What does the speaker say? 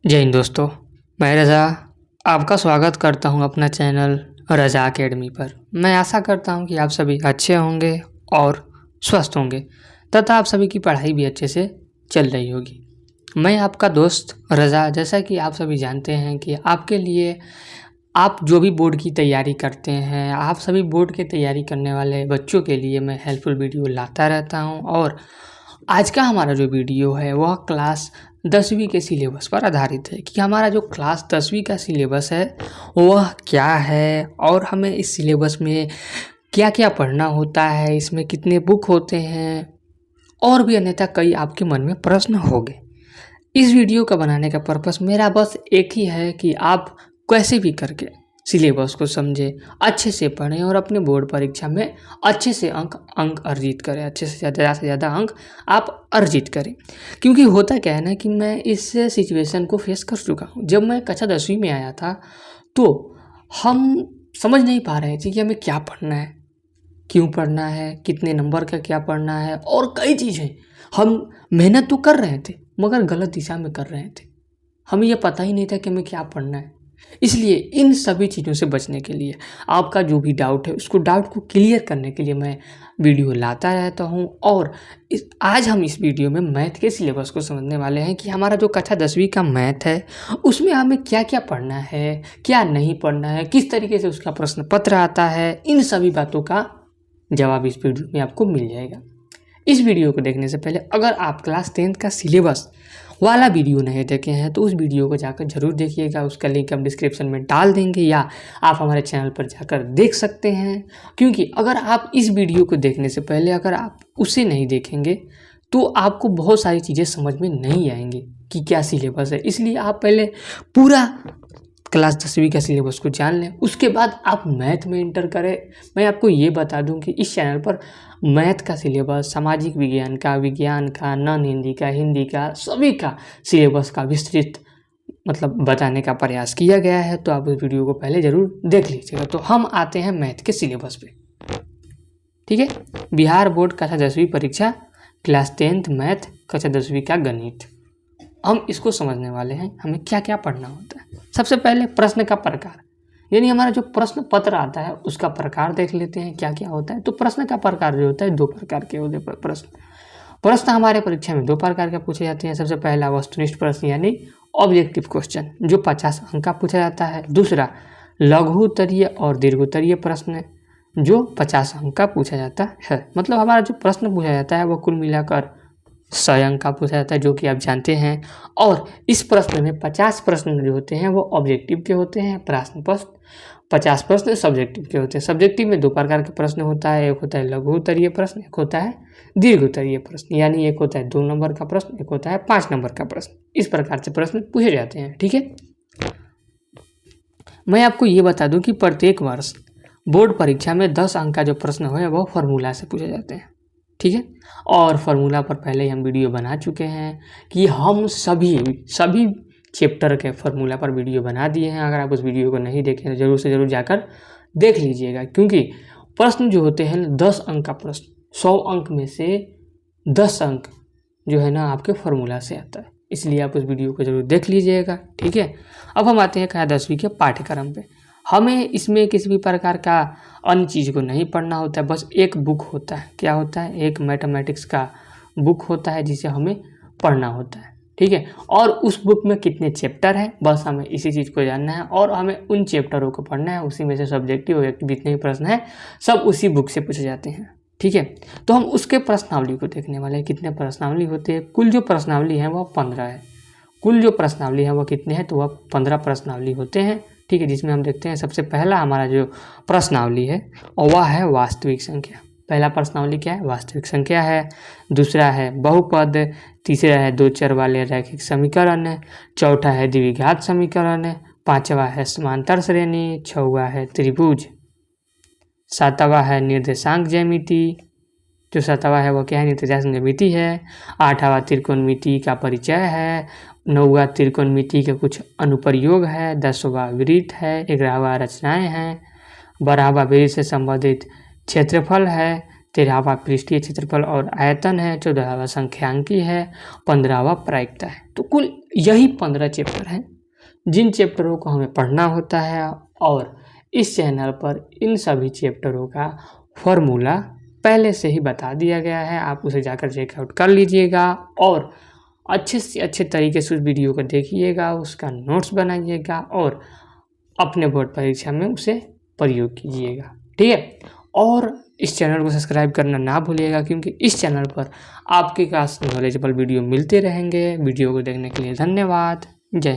जय हिंद दोस्तों, मैं रज़ा आपका स्वागत करता हूं अपना चैनल रज़ा एकेडमी पर। मैं आशा करता हूं कि आप सभी अच्छे होंगे और स्वस्थ होंगे तथा आप सभी की पढ़ाई भी अच्छे से चल रही होगी। मैं आपका दोस्त रज़ा, जैसा कि आप सभी जानते हैं कि आपके लिए आप जो भी बोर्ड की तैयारी करते हैं, आप सभी बोर्ड की तैयारी करने वाले बच्चों के लिए मैं हेल्पफुल वीडियो लाता रहता हूं। और आज का हमारा जो वीडियो है वह क्लास 10वीं के सिलेबस पर आधारित है कि हमारा जो क्लास 10वीं का सिलेबस है वह क्या है और हमें इस सिलेबस में क्या क्या पढ़ना होता है, इसमें कितने बुक होते हैं और भी अन्यथा कई आपके मन में प्रश्न होंगे। इस वीडियो का बनाने का पर्पस मेरा बस एक ही है कि आप कैसे भी करके सिलेबस को समझें, अच्छे से पढ़ें और अपने बोर्ड परीक्षा में अच्छे से अंक अर्जित करें, अच्छे से ज़्यादा अंक आप अर्जित करें। क्योंकि होता क्या है ना कि मैं इस सिचुएशन को फेस कर चुका हूँ। जब मैं कक्षा 10वीं में आया था तो हम समझ नहीं पा रहे थे कि हमें क्या पढ़ना है, क्यों पढ़ना है, कितने नंबर का क्या पढ़ना है और कई चीज़ें। हम मेहनत तो कर रहे थे मगर गलत दिशा में कर रहे थे। हमें यह पता ही नहीं था कि हमें क्या पढ़ना है। इसलिए इन सभी चीज़ों से बचने के लिए, आपका जो भी डाउट है उसको डाउट को क्लियर करने के लिए मैं वीडियो लाता रहता हूं। और आज हम इस वीडियो में मैथ के सिलेबस को समझने वाले हैं कि हमारा जो कक्षा 10वीं का मैथ है उसमें हमें क्या क्या पढ़ना है, क्या नहीं पढ़ना है, किस तरीके से उसका प्रश्न पत्र आता है। इन सभी बातों का जवाब इस वीडियो में आपको मिल जाएगा। इस वीडियो को देखने से पहले अगर आप क्लास 10th का सिलेबस वाला वीडियो नहीं देखे हैं तो उस वीडियो को जाकर ज़रूर देखिएगा। उसका लिंक हम डिस्क्रिप्शन में डाल देंगे या आप हमारे चैनल पर जाकर देख सकते हैं। क्योंकि अगर आप इस वीडियो को देखने से पहले अगर आप उसे नहीं देखेंगे तो आपको बहुत सारी चीज़ें समझ में नहीं आएंगी कि क्या सिलेबस है। इसलिए आप पहले पूरा क्लास 10वीं का सिलेबस को जान लें, उसके बाद आप मैथ में इंटर करें। मैं आपको ये बता दूं कि इस चैनल पर मैथ का सिलेबस, सामाजिक विज्ञान का, नॉन हिंदी का, हिंदी का, सभी का सिलेबस का विस्तृत बताने का प्रयास किया गया है। तो आप उस वीडियो को पहले ज़रूर देख लीजिएगा। तो हम आते हैं मैथ के सिलेबस पे, ठीक है। बिहार बोर्ड कक्षा 10वीं परीक्षा क्लास 10th मैथ कक्षा 10वीं का गणित, हम इसको समझने वाले हैं। हमें क्या क्या पढ़ना होता है। सबसे पहले प्रश्न का प्रकार, यानी हमारा जो प्रश्न पत्र आता है उसका प्रकार देख लेते हैं क्या क्या होता है। तो प्रश्न का प्रकार जो होता है 2 प्रकार के होते हैं। प्रश्न हमारे परीक्षा में 2 प्रकार के पूछे जाते हैं। सबसे पहला वस्तुनिष्ठ प्रश्न यानी ऑब्जेक्टिव क्वेश्चन जो 50 अंक का पूछा जाता है। दूसरा लघु उत्तरीय और दीर्घ उत्तरीय प्रश्न जो 50 अंक का पूछा जाता है। मतलब हमारा जो प्रश्न पूछा जाता है वो कुल मिलाकर 100 अंक का पूछा जाता है, जो कि आप जानते हैं। और इस प्रश्न में 50 प्रश्न जो होते हैं वो ऑब्जेक्टिव के होते हैं, प्रश्न प्रश्न 50 प्रश्न सब्जेक्टिव के होते हैं। सब्जेक्टिव में 2 प्रकार के प्रश्न होता है, एक होता है लघु उत्तरीय प्रश्न, एक होता है दीर्घ उत्तरीय प्रश्न। यानी एक होता है 2 नंबर का प्रश्न, एक होता है 5 नंबर का प्रश्न। इस प्रकार से प्रश्न पूछे जाते हैं, ठीक है। मैं आपको ये बता दूं कि प्रत्येक वर्ष बोर्ड परीक्षा में 10 अंक का जो प्रश्न है वो फॉर्मूला से पूछे जाते हैं, ठीक है। और फार्मूला पर पहले हम वीडियो बना चुके हैं कि हम सभी चैप्टर के फार्मूला पर वीडियो बना दिए हैं। अगर आप उस वीडियो को नहीं देखें तो ज़रूर से ज़रूर जाकर देख लीजिएगा। क्योंकि प्रश्न जो होते हैं 10 अंक का प्रश्न, 100 अंक में से 10 अंक जो है ना आपके फार्मूला से आता है। इसलिए आप उस वीडियो को ज़रूर देख लीजिएगा, ठीक है। अब हम आते हैं कक्षा 10वीं के पाठ्यक्रम पे। हमें इसमें किसी भी प्रकार का अन्य चीज़ को नहीं पढ़ना होता है, बस एक बुक होता है। क्या होता है? एक मैथमेटिक्स का बुक होता है जिसे हमें पढ़ना होता है, ठीक है। और उस बुक में कितने चैप्टर हैं बस हमें इसी चीज़ को जानना है और हमें उन चैप्टरों को पढ़ना है। उसी में से सब्जेक्टिव ऑब्जेक्टिव जितने भी प्रश्न हैं सब उसी बुक से पूछे जाते हैं, ठीक है। तो हम उसके प्रश्नावली को देखने वाले हैं। कितने प्रश्नावली होते हैं? कुल जो प्रश्नावली है वह 15 है। कुल जो प्रश्नावली है वह कितने हैं? तो वह 15 प्रश्नावली होते हैं, ठीक है। जिसमें हम देखते हैं सबसे पहला हमारा जो प्रश्नावली है और वह है वास्तविक संख्या। पहला प्रश्नावली क्या है? वास्तविक संख्या है। दूसरा है बहुपद, तीसरा है 2 चर वाले रैखिक समीकरण, चौथा है द्विघात समीकरण, पांचवा है समांतर श्रेणी, छठवां है त्रिभुज, सातवां है निर्देशांक ज्यामिति। जो 7वां है वह क्या है? निर्देशांक ज्यामिति है। 8वां त्रिकोणमिति का परिचय है। 9वां त्रिकोणमिति के कुछ अनुप्रयोग है। 10वां वृत्त है। 11वां रचनाएं हैं। 12वां वृत्त से संबंधित क्षेत्रफल है। 13वां पृष्ठीय क्षेत्रफल और आयतन है, 14वां संख्यांकी है, 15वां प्रायिकता है। तो कुल यही 15 चैप्टर हैं जिन चैप्टरों को हमें पढ़ना होता है और इस चैनल पर इन सभी चैप्टरों का फॉर्मूला पहले से ही बता दिया गया है। आप उसे जाकर चेकआउट कर लीजिएगा और अच्छे से अच्छे तरीके से उस वीडियो को देखिएगा, उसका नोट्स बनाइएगा और अपने बोर्ड परीक्षा में उसे प्रयोग कीजिएगा, ठीक है। और इस चैनल को सब्सक्राइब करना ना भूलिएगा, क्योंकि इस चैनल पर आपके पास नॉलेजेबल वीडियो मिलते रहेंगे। वीडियो को देखने के लिए धन्यवाद।